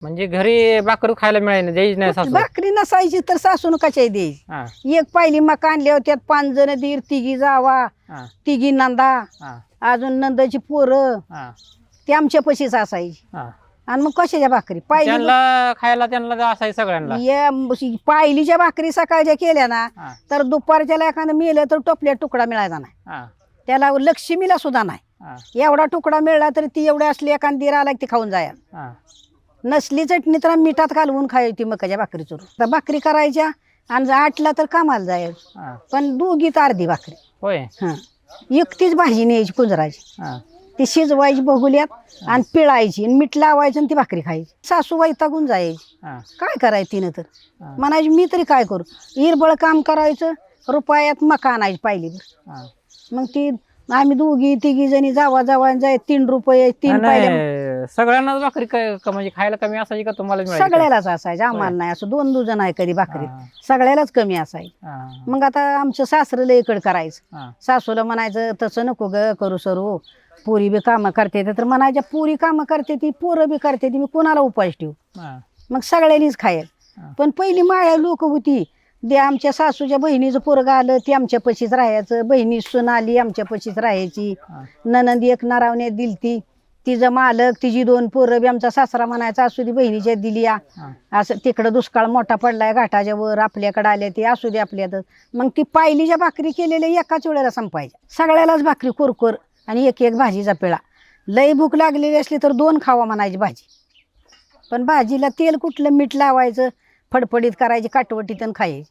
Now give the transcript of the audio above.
म्हणजे घरी भाकर खायला मिळाली द्यायची नाही सासू. भाकरी नसायची तर सासून कशाही द्यायची. हा, एक पायली मका आणली होती, त्यात 5 जण दीर, तिघी जावा, हा, तिघी नंदा, हा, अजून नंदाची पोरं, हा, ते आमच्या पशीच असायची. हा. आणि मग कशाच्या भाकरी पायली त्यांना खायला त्यांना असायचं सगळ्यांना. पायलीच्या भाकरी सकाळच्या केल्या ना हा, तर दुपारच्याला एखादं मेलं तर टोपल्यात तुकडा मिळायचा नाही. हा, त्याला लक्ष्मीला सुद्धा नाही. हा, एवढा तुकडा मिळाला तरी ती एवढी असली एखाद दीर आला की ती खाऊन जाया. हा, नसली चटणी तर मिठात घालवून खायची मकाच्या भाकरी चोरून. तर भाकरी करायच्या आणि 8ला तर कामाला जायचं. हा. पण दोघीत अर्धी भाकरी. होय. हा, एकटीच भाजी न्यायची कुंजराची, हा, ती शिजवायची बघुल्यात आणि पिळायची आणि मीठ लावायचं आणि ती भाकरी खायची. सासू वैतागून जायची. हा, काय करायचं तिनं तर हा, म्हणायची मी तरी काय करू. इरबळ काम करायचं, रुपयात मका आणायची पाहिली. हा. मग ती आम्ही दोघी तिघी जणी जावा जावा जाय 3 रुपये 3 पाहिल्या. नाही, सगळ्यांनाच भाकरी म्हणजे खायला कमी असायची का तुम्हाला मिळायची का? सगळ्यालाच असायचं, आम्हाला नाही असं 2 आहे कधी भाकरीत. हा, सगळ्यालाच कमी असायची. हा, मग आता आमचं सासरं लयकड करायचं. हा, सासूला म्हणायचं तसं नको ग करू सरू, पुरी बी कामं करते तर म्हणायच्या पुरी कामं करते ती, पोरं बी करते ती, मी कोणाला उपास ठेवू. हा, मग सगळ्यांनीच खायल. हा. पण पहिली माया लोक होती, दे आमच्या सासूच्या बहिणीचं पोरगं आलं ती आमच्या पशीच राहायचं, बहिणी सून आली आमच्या पशीच राहायची. हा. ननंद एक नारावण्यात दिलती, तिचं मालक तिची 2 पोरं बी आमचा सासरा म्हणायचा असू दे बहिणीच्या दिली या. हा. असं तिकडं दुष्काळ मोठा पडलाय घाटाच्या वर, आपल्याकडे आल्या ते असू दे आपल्यातच. मग ती पायलीच्या भाकरी केलेल्या एकाच वेळेला संपायच्या. सगळ्यालाच भाकरी कोरकोर आणि एक एक भाजीचा पिळा. लई भूक लागलेली असली तर 2 खावा म्हणायची भाजी. पण भाजीला तेल कुठलं मीठ लावायचं, फडफडीत करायची, काटवटीत आणि खायची.